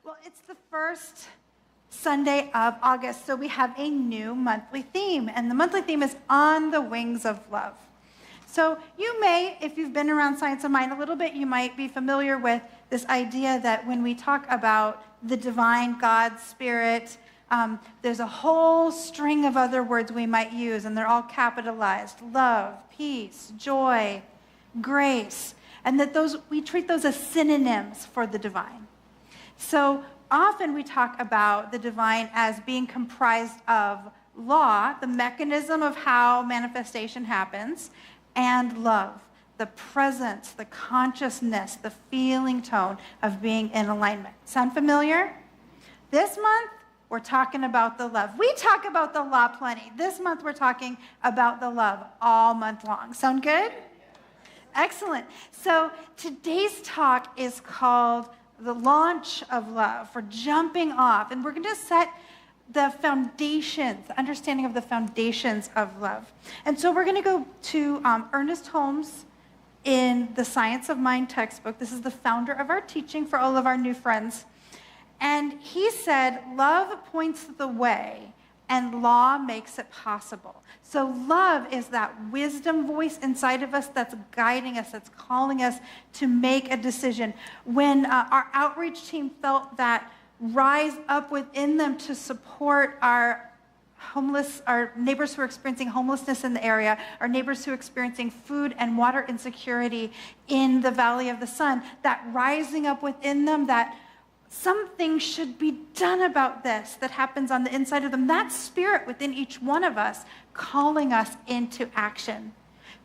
Well, it's the first Sunday of August, so we have a new monthly theme, and the monthly theme is On the Wings of Love. So you may, if you've been around Science of Mind a little bit, you might be familiar with this idea that when we talk about the divine, God, Spirit, there's a whole string of other words we might use, and they're all capitalized. Love, peace, joy, grace, and that we treat those as synonyms for the divine. So often we talk about the divine as being comprised of law, the mechanism of how manifestation happens, and love, the presence, the consciousness, the feeling tone of being in alignment. Sound familiar? This month, we're talking about the love. We talk about the law plenty. This month, we're talking about the love all month long. Sound good? Excellent. So today's talk is called The Launch of Love, for jumping off. And we're going to set the foundations, the understanding of the foundations of love. And so we're going to go to Ernest Holmes in the Science of Mind textbook. This is the founder of our teaching for all of our new friends. And he said, love points the way and law makes it possible. So love is that wisdom voice inside of us that's guiding us, that's calling us to make a decision. When our outreach team felt that rise up within them to support our neighbors who are experiencing homelessness in the area, our neighbors who are experiencing food and water insecurity in the Valley of the Sun, that rising up within them, that something should be done about this that happens on the inside of them. That spirit within each one of us calling us into action.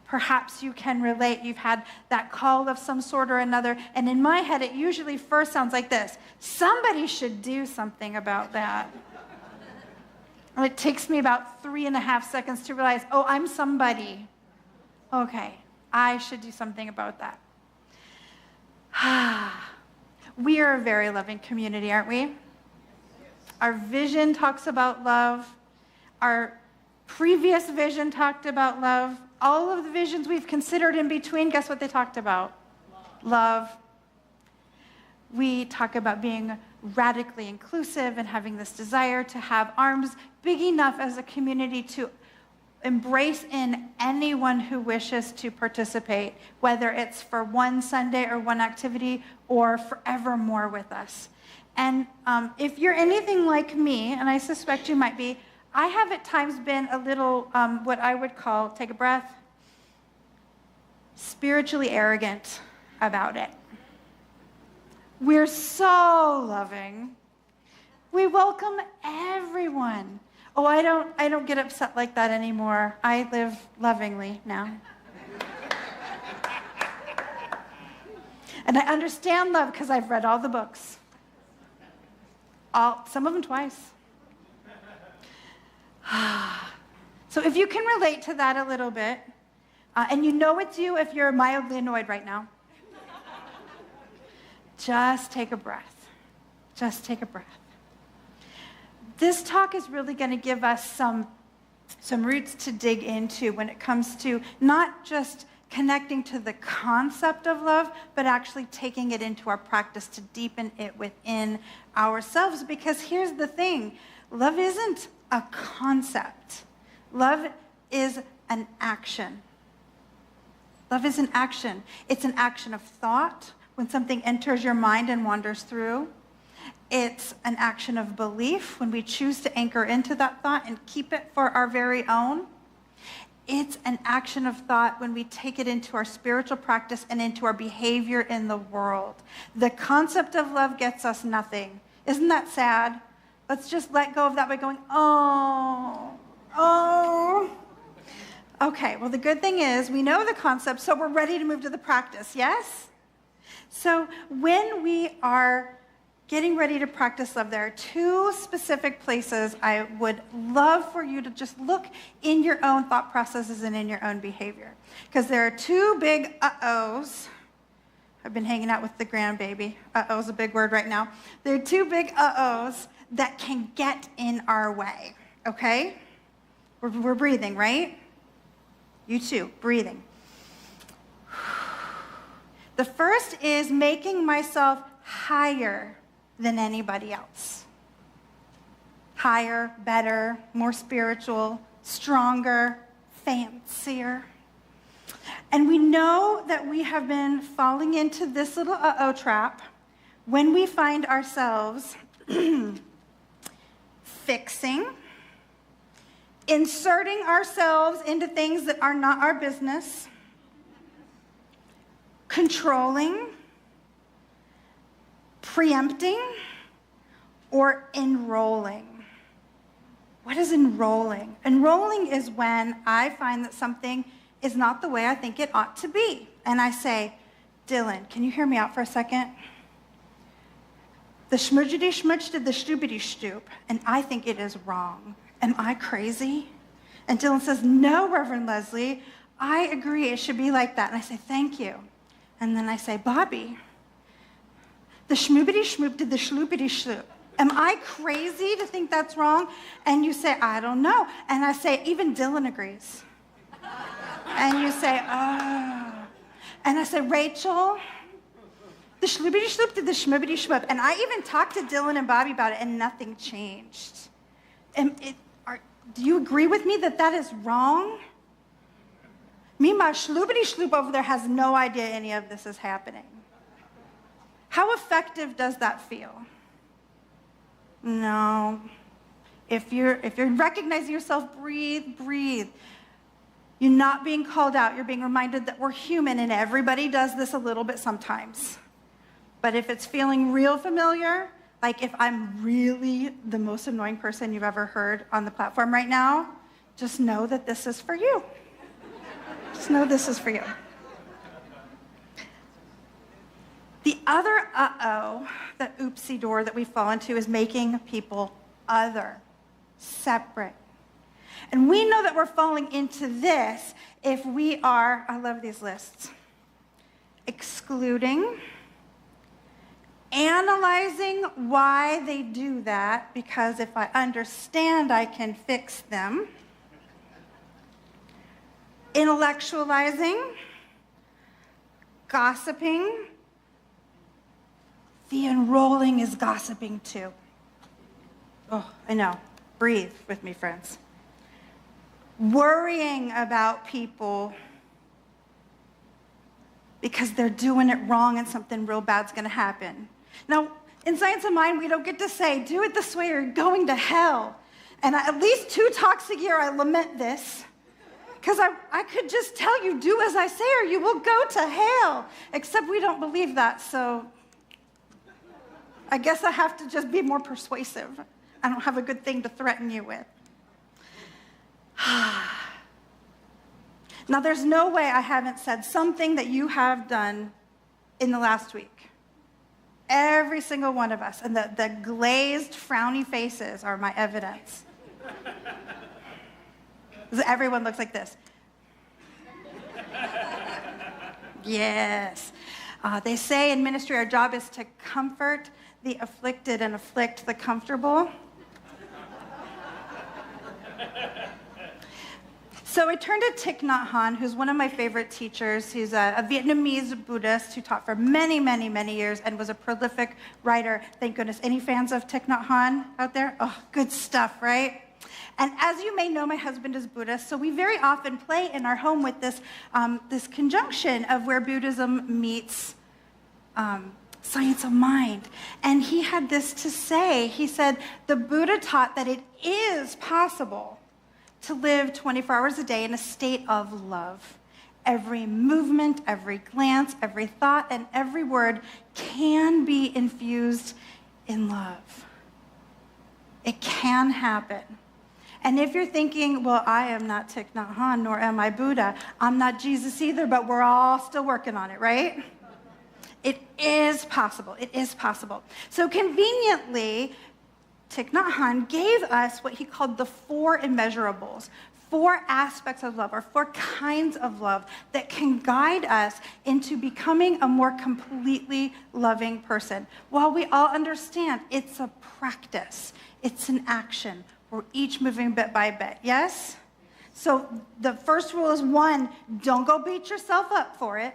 Perhaps you can relate. You've had that call of some sort or another. And in my head, it usually first sounds like this. Somebody should do something about that. And it takes me about 3.5 seconds to realize, oh, I'm somebody. Okay, I should do something about that. We are a very loving community, aren't we? Our vision talks about love. Our previous vision talked about love. All of the visions we've considered in between, guess what they talked about? Love. We talk about being radically inclusive and having this desire to have arms big enough as a community to embrace in anyone who wishes to participate, whether it's for one Sunday or one activity or forevermore with us. And if you're anything like me, and I suspect you might be, I have at times been a little, what I would call, take a breath, spiritually arrogant about it. We're so loving. We welcome everyone. Oh, I don't get upset like that anymore. I live lovingly now. And I understand love because I've read all the books. Some of them twice. So if you can relate to that a little bit, and you know it's you if you're mildly annoyed right now, just take a breath. Just take a breath. This talk is really going to give us some roots to dig into when it comes to not just connecting to the concept of love, but actually taking it into our practice to deepen it within ourselves. Because here's the thing, love isn't a concept. Love is an action. Love is an action. It's an action of thought when something enters your mind and wanders through. It's an action of belief when we choose to anchor into that thought and keep it for our very own. It's an action of thought when we take it into our spiritual practice and into our behavior in the world. The concept of love gets us nothing. Isn't that sad? Let's just let go of that by going, oh. Okay, well, the good thing is we know the concept, so we're ready to move to the practice, yes? So when we are getting ready to practice love, there are two specific places I would love for you to just look in your own thought processes and in your own behavior. Because there are two big uh-ohs. I've been hanging out with the grandbaby. Uh-oh's a big word right now. There are two big uh-ohs that can get in our way, okay? We're breathing, right? You too, breathing. The first is making myself higher than anybody else. Higher, better, more spiritual, stronger, fancier. And we know that we have been falling into this little uh-oh trap when we find ourselves fixing, inserting ourselves into things that are not our business, controlling, preempting, or enrolling. What is enrolling? Enrolling is when I find that something is not the way I think it ought to be. And I say, Dylan, can you hear me out for a second? The schmudgety schmudge did the stoopity stoop, and I think it is wrong. Am I crazy? And Dylan says, no, Reverend Lezli, I agree, it should be like that. And I say, thank you. And then I say, Bobby, the schmoobity schmoop did the schloopity schloop. Am I crazy to think that's wrong? And you say, I don't know. And I say, even Dylan agrees. And you say, oh. And I say, Rachel, the schloopity schloop did the schmoobity schmoop. And I even talked to Dylan and Bobby about it, and nothing changed. Do you agree with me that that is wrong? Me, my schloopity schloop over there has no idea any of this is happening. How effective does that feel? No. If you're recognizing yourself, breathe, breathe. You're not being called out. You're being reminded that we're human, and everybody does this a little bit sometimes. But if it's feeling real familiar, like if I'm really the most annoying person you've ever heard on the platform right now, just know that this is for you. Just know this is for you. The other uh-oh, the oopsie door that we fall into is making people other, separate. And we know that we're falling into this if we are, I love these lists, excluding, analyzing why they do that, because if I understand, I can fix them, intellectualizing, gossiping. The enrolling is gossiping too. Oh, I know. Breathe with me, friends. Worrying about people because they're doing it wrong and something real bad's going to happen. Now, in Science of Mind, we don't get to say, do it this way or you're going to hell. And at least 2 talks a year, I lament this. Because I could just tell you, do as I say or you will go to hell. Except we don't believe that, so I guess I have to just be more persuasive. I don't have a good thing to threaten you with. Now, there's no way I haven't said something that you have done in the last week. Every single one of us. And the glazed, frowny faces are my evidence. Everyone looks like this. Yes. They say in ministry our job is to comfort the afflicted and afflict the comfortable. So I turned to Thich Nhat Hanh, who's one of my favorite teachers. He's a Vietnamese Buddhist who taught for many, many, many years and was a prolific writer. Thank goodness. Any fans of Thich Nhat Hanh out there? Oh, good stuff, right? And as you may know, my husband is Buddhist, so we very often play in our home with this, this conjunction of where Buddhism meets science of mind. And he had this to say. He said, the Buddha taught that it is possible to live 24 hours a day in a state of love. Every movement, every glance, every thought, and every word can be infused in love. It can happen. And if you're thinking, well, I am not Thich Nhat Hanh, nor am I Buddha, I'm not Jesus either, but we're all still working on it, right? It is possible. It is possible. So conveniently, Thich Nhat Hanh gave us what he called the 4 immeasurables, 4 aspects of love, or 4 kinds of love that can guide us into becoming a more completely loving person. While we all understand it's a practice, it's an action, we're each moving bit by bit, yes? So the first rule is 1, don't go beat yourself up for it.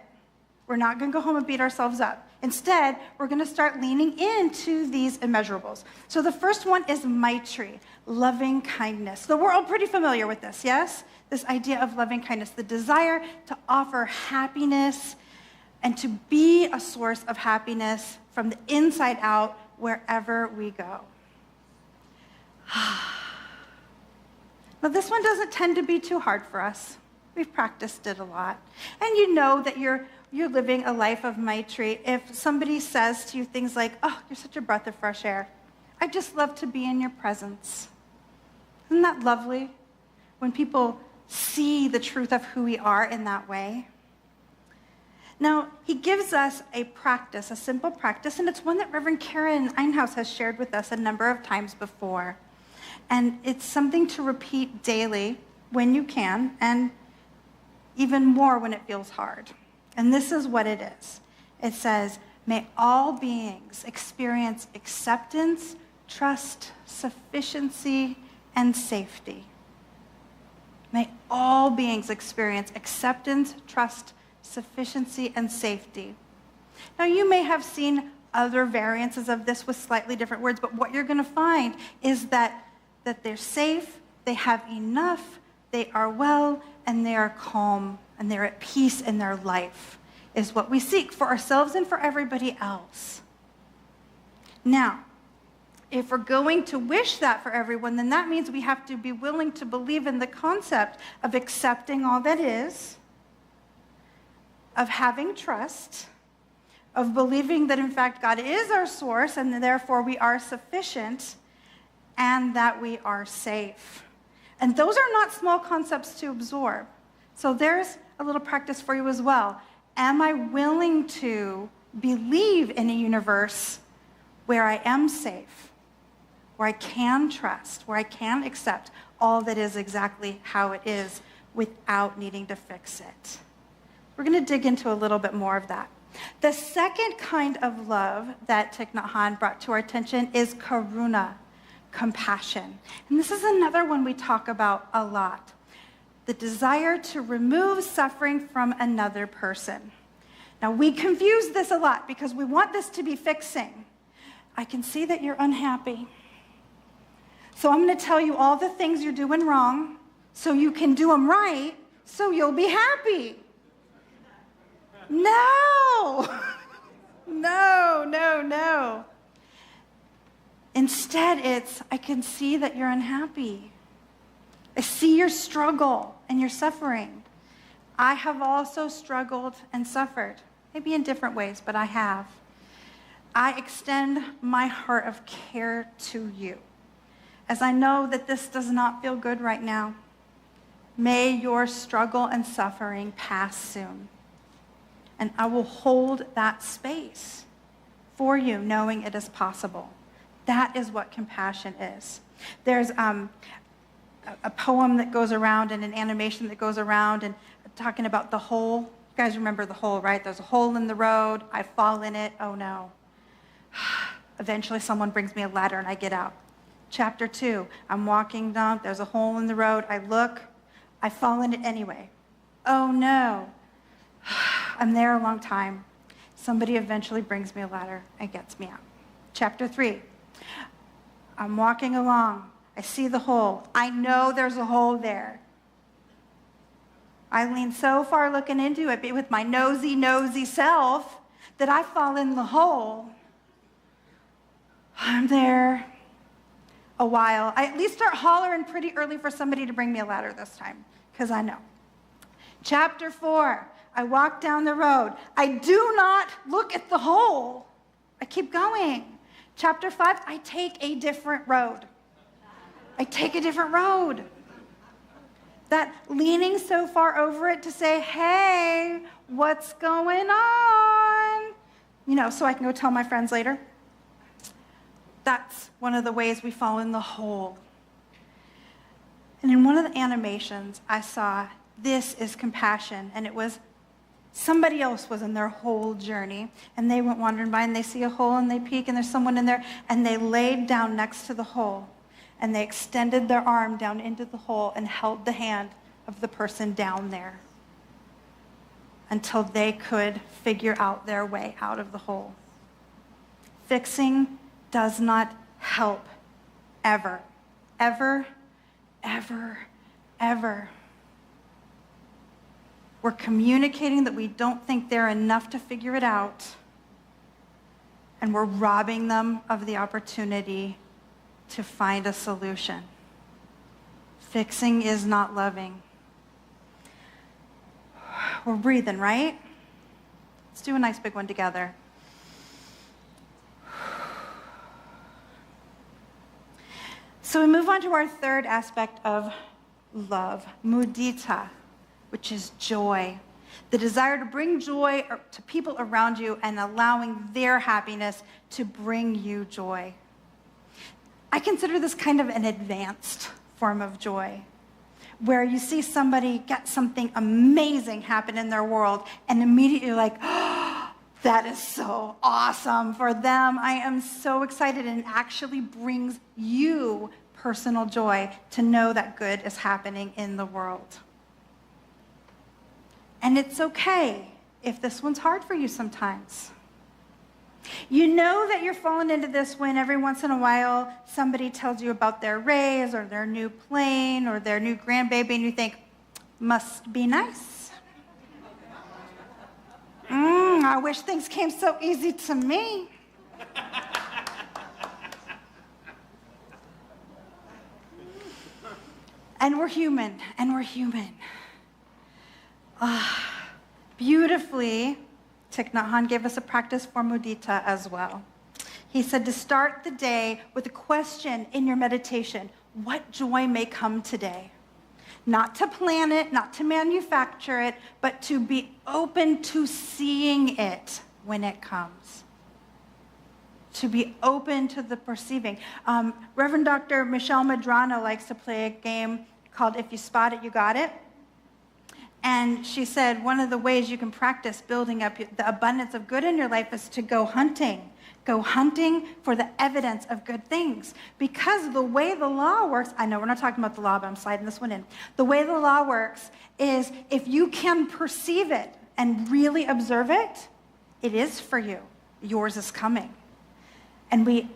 We're not going to go home and beat ourselves up. Instead, we're going to start leaning into these immeasurables. So the first one is Maitri, loving kindness. So we're all pretty familiar with this, yes? This idea of loving kindness, the desire to offer happiness and to be a source of happiness from the inside out wherever we go. Now, this one doesn't tend to be too hard for us. We've practiced it a lot. And you know that you're living a life of Maitri if somebody says to you things like, oh, you're such a breath of fresh air. I just love to be in your presence. Isn't that lovely? When people see the truth of who we are in that way. Now, he gives us a practice, a simple practice, and it's one that Reverend Karen Einhaus has shared with us a number of times before. And it's something to repeat daily when you can, and even more when it feels hard. And this is what it is. It says, may all beings experience acceptance, trust, sufficiency, and safety. May all beings experience acceptance, trust, sufficiency, and safety. Now, you may have seen other variances of this with slightly different words, but what you're going to find is that they're safe, they have enough, they are well, and they are calm, and they're at peace in their life, is what we seek for ourselves and for everybody else. Now, if we're going to wish that for everyone, then that means we have to be willing to believe in the concept of accepting all that is, of having trust, of believing that in fact God is our source and therefore we are sufficient, and that we are safe. And those are not small concepts to absorb. So there's a little practice for you as well. Am I willing to believe in a universe where I am safe, where I can trust, where I can accept all that is exactly how it is without needing to fix it? We're going to dig into a little bit more of that. The second kind of love that Thich Nhat Hanh brought to our attention is karuna, compassion. And this is another one we talk about a lot. The desire to remove suffering from another person. Now, we confuse this a lot because we want this to be fixing. I can see that you're unhappy. So I'm going to tell you all the things you're doing wrong so you can do them right so you'll be happy. No! No. Instead, it's, I can see that you're unhappy. I see your struggle and your suffering. I have also struggled and suffered, maybe in different ways, but I have. I extend my heart of care to you, as I know that this does not feel good right now. May your struggle and suffering pass soon. And I will hold that space for you, knowing it is possible. That is what compassion is. There's a poem that goes around and an animation that goes around and talking about the hole. You guys remember the hole, right? There's a hole in the road. I fall in it. Oh, no. Eventually, someone brings me a ladder and I get out. Chapter 2, I'm walking down. There's a hole in the road. I look. I fall in it anyway. Oh, no. I'm there a long time. Somebody eventually brings me a ladder and gets me out. Chapter 3, I'm walking along. I see the hole. I know there's a hole there. I lean so far looking into it with my nosy self that I fall in the hole. I'm there a while. I at least start hollering pretty early for somebody to bring me a ladder this time, because I know. Chapter 4, I walk down the road. I do not look at the hole. I keep going. Chapter 5, I take a different road. That leaning so far over it to say, hey, what's going on? So I can go tell my friends later. That's one of the ways we fall in the hole. And in one of the animations, I saw, this is compassion. And it was somebody else was in their whole journey. And they went wandering by and they see a hole and they peek and there's someone in there. And they laid down next to the hole. And they extended their arm down into the hole and held the hand of the person down there. until they could figure out their way out of the hole. Fixing does not help ever, ever, ever, ever. We're communicating that we don't think they're enough to figure it out, and we're robbing them of the opportunity to find a solution. Fixing is not loving. We're breathing, right? Let's do a nice big one together. So we move on to our third aspect of love, mudita, which is joy. The desire to bring joy to people around you and allowing their happiness to bring you joy. I consider this kind of an advanced form of joy, where you see somebody get something amazing happen in their world and immediately you're like, oh, that is so awesome for them. I am so excited, and it actually brings you personal joy to know that good is happening in the world. And it's okay if this one's hard for you sometimes. You know that you're falling into this when every once in a while somebody tells you about their raise or their new plane or their new grandbaby, and you think, must be nice. I wish things came so easy to me. And we're human, and we're human. Beautifully, Thich Nhat Hanh gave us a practice for mudita as well. He said to start the day with a question in your meditation: what joy may come today? Not to plan it, not to manufacture it, but to be open to seeing it when it comes. To be open to the perceiving. Reverend Dr. Michelle Madrano likes to play a game called If You Spot It, You Got It. And she said one of the ways you can practice building up the abundance of good in your life is to go hunting. Go hunting for the evidence of good things. Because the way the law works, I know we're not talking about the law, but I'm sliding this one in. The way the law works is if you can perceive it and really observe it, it is for you. Yours is coming. And we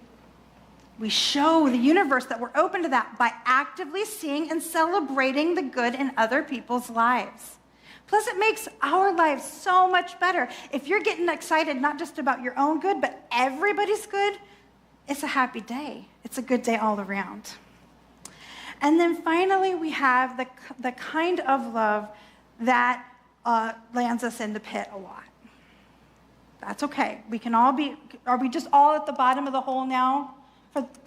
show the universe that we're open to that by actively seeing and celebrating the good in other people's lives. Plus, it makes our lives so much better. If you're getting excited not just about your own good, but everybody's good, it's a happy day. It's a good day all around. And then finally, we have the kind of love that lands us in the pit a lot. That's okay. We can all be, are we just all at the bottom of the hole now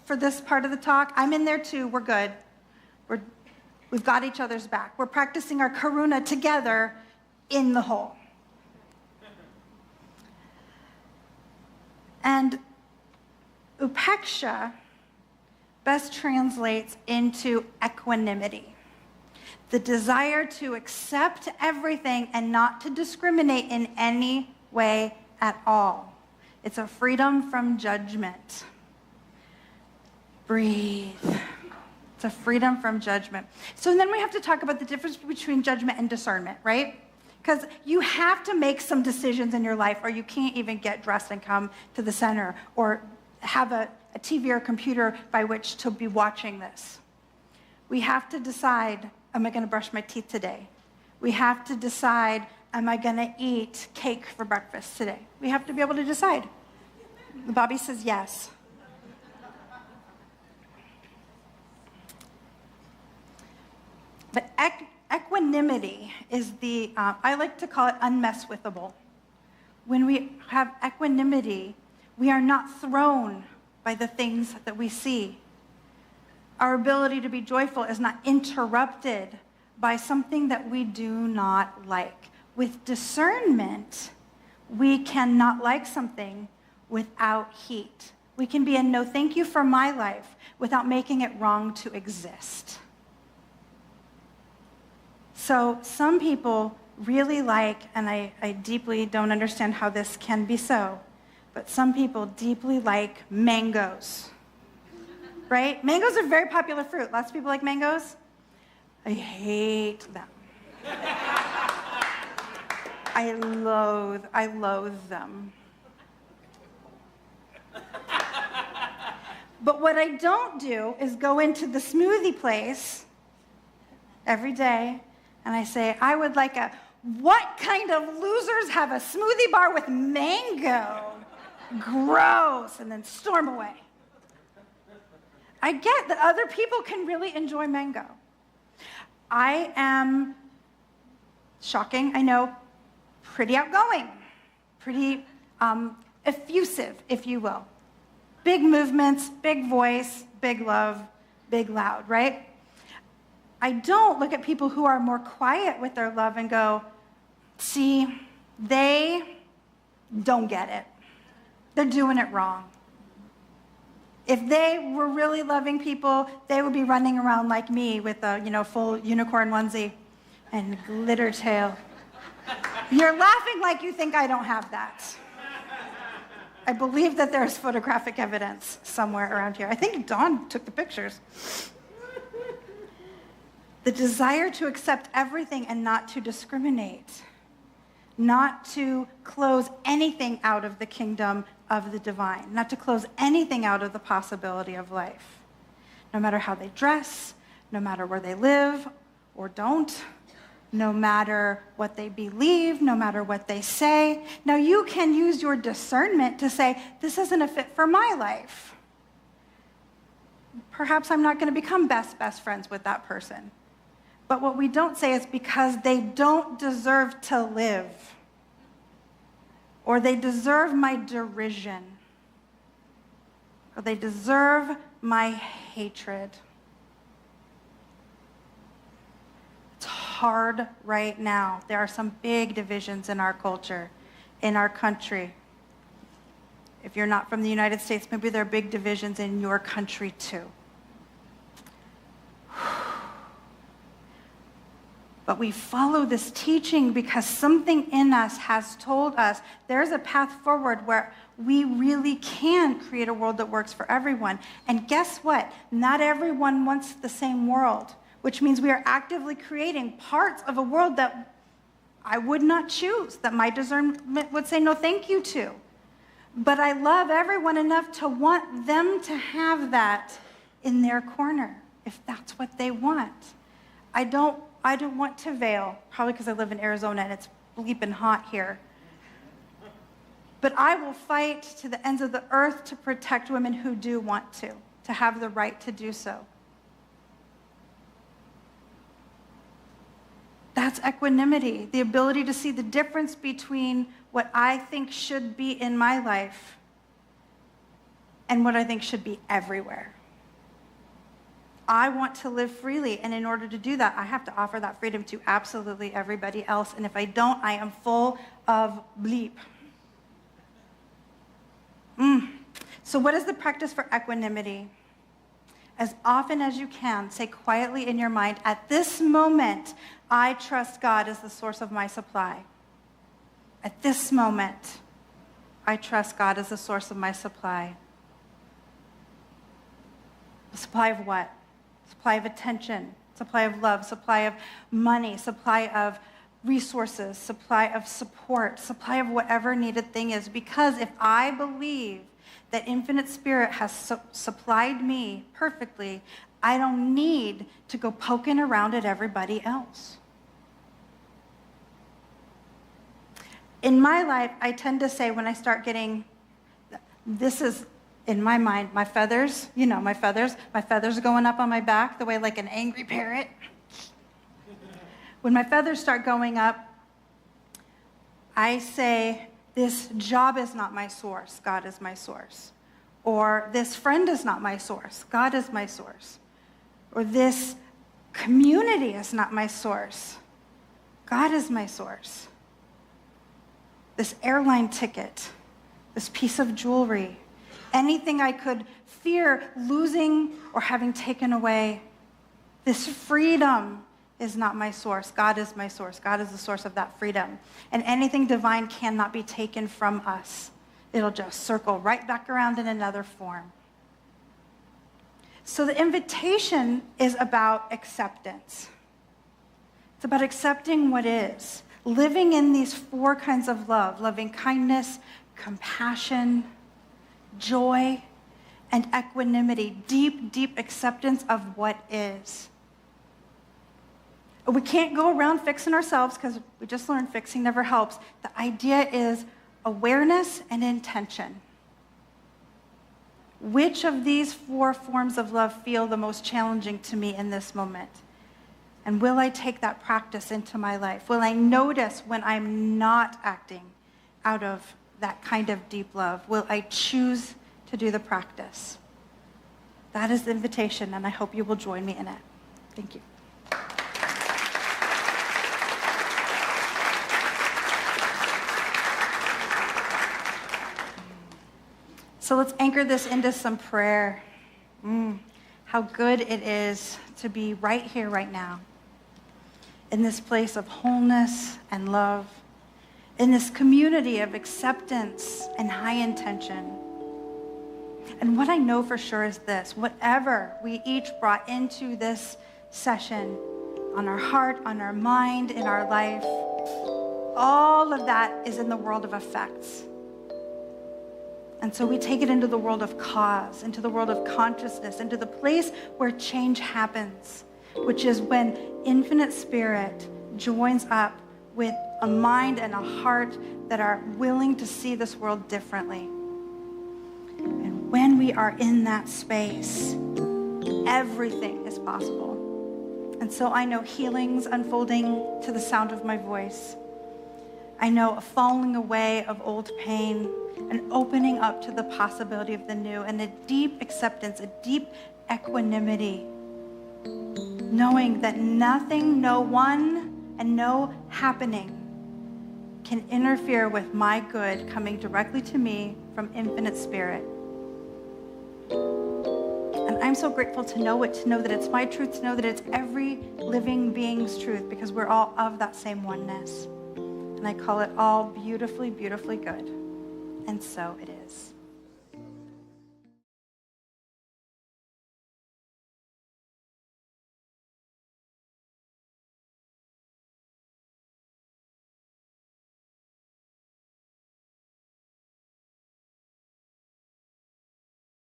for this part of the talk? I'm in there too. We're good. We've got each other's back. We're practicing our karuna together in the hole. And upeksha best translates into equanimity. The desire to accept everything and not to discriminate in any way at all. It's a freedom from judgment. Breathe. It's a freedom from judgment. So then we have to talk about the difference between judgment and discernment, right? Because you have to make some decisions in your life, or you can't even get dressed and come to the center, or have a TV or computer by which to be watching this. We have to decide, am I going to brush my teeth today? We have to decide, am I going to eat cake for breakfast today? We have to be able to decide. Bobby says yes. But equanimity is I like to call it unmesswithable. When we have equanimity, we are not thrown by the things that we see. Our ability to be joyful is not interrupted by something that we do not like. With discernment, we cannot like something without heat. We can be a no thank you for my life without making it wrong to exist. So some people really like, and I deeply don't understand how this can be so, but some people deeply like mangoes, right? Mangoes are a very popular fruit. Lots of people like mangoes. I hate them. I loathe them. But what I don't do is go into the smoothie place every day and I say, I would like what kind of losers have a smoothie bar with mango? Gross, and then storm away. I get that other people can really enjoy mango. I am, shocking, I know, pretty outgoing, pretty effusive, if you will. Big movements, big voice, big love, big loud, right? I don't look at people who are more quiet with their love and go, see, they don't get it. They're doing it wrong. If they were really loving people, they would be running around like me with a full unicorn onesie and glitter tail. You're laughing like you think I don't have that. I believe that there's photographic evidence somewhere around here. I think Dawn took the pictures. The desire to accept everything and not to discriminate, not to close anything out of the kingdom of the divine, not to close anything out of the possibility of life. No matter how they dress, no matter where they live or don't, no matter what they believe, no matter what they say. Now you can use your discernment to say, this isn't a fit for my life. Perhaps I'm not going to become best friends with that person. But what we don't say is because they don't deserve to live, or they deserve my derision, or they deserve my hatred. It's hard right now. There are some big divisions in our culture, in our country. If you're not from the United States, maybe there are big divisions in your country too. But we follow this teaching because something in us has told us there's a path forward where we really can create a world that works for everyone. And guess what? Not everyone wants the same world, which means we are actively creating parts of a world that I would not choose, that my discernment would say no thank you to. But I love everyone enough to want them to have that in their corner, if that's what they want. I don't want to veil, probably because I live in Arizona and it's bleeping hot here. But I will fight to the ends of the earth to protect women who do want to have the right to do so. That's equanimity, the ability to see the difference between what I think should be in my life and what I think should be everywhere. I want to live freely, and in order to do that, I have to offer that freedom to absolutely everybody else. And if I don't, I am full of bleep. So what is the practice for equanimity? As often as you can, say quietly in your mind, at this moment, I trust God as the source of my supply. At this moment, I trust God as the source of my supply. The supply of what? Supply of attention, supply of love, supply of money, supply of resources, supply of support, supply of whatever needed thing is. Because if I believe that Infinite Spirit has supplied me perfectly, I don't need to go poking around at everybody else. In my life, I tend to say when I start getting, this is, in my mind, my feathers, my feathers going up on my back the way like an angry parrot. When my feathers start going up, I say, this job is not my source, God is my source. Or this friend is not my source, God is my source. Or this community is not my source, God is my source. This airline ticket, this piece of jewelry, anything I could fear losing or having taken away, this freedom is not my source. God is my source. God is the source of that freedom. And anything divine cannot be taken from us. It'll just circle right back around in another form. So the invitation is about acceptance. It's about accepting what is. living in these 4 kinds of love: loving kindness, compassion, joy, and equanimity. Deep, deep acceptance of what is. We can't go around fixing ourselves, because we just learned fixing never helps. The idea is awareness and intention. Which of these 4 forms of love feel the most challenging to me in this moment? And will I take that practice into my life? Will I notice when I'm not acting out of that kind of deep love? Will I choose to do the practice? That is the invitation, and I hope you will join me in it. Thank you. So let's anchor this into some prayer. How good it is to be right here, right now, in this place of wholeness and love, in this community of acceptance and high intention. And what I know for sure is this: whatever we each brought into this session, on our heart, on our mind, in our life, all of that is in the world of effects. And so we take it into the world of cause, into the world of consciousness, into the place where change happens, which is when infinite spirit joins up with a mind and a heart that are willing to see this world differently. And when we are in that space, everything is possible. And so I know healings unfolding to the sound of my voice. I know a falling away of old pain, an opening up to the possibility of the new, and a deep acceptance, a deep equanimity, knowing that nothing, no one, and no happening can interfere with my good coming directly to me from infinite spirit. And I'm so grateful to know it, to know that it's my truth, to know that it's every living being's truth, because we're all of that same oneness. And I call it all beautifully, beautifully good. And so it is.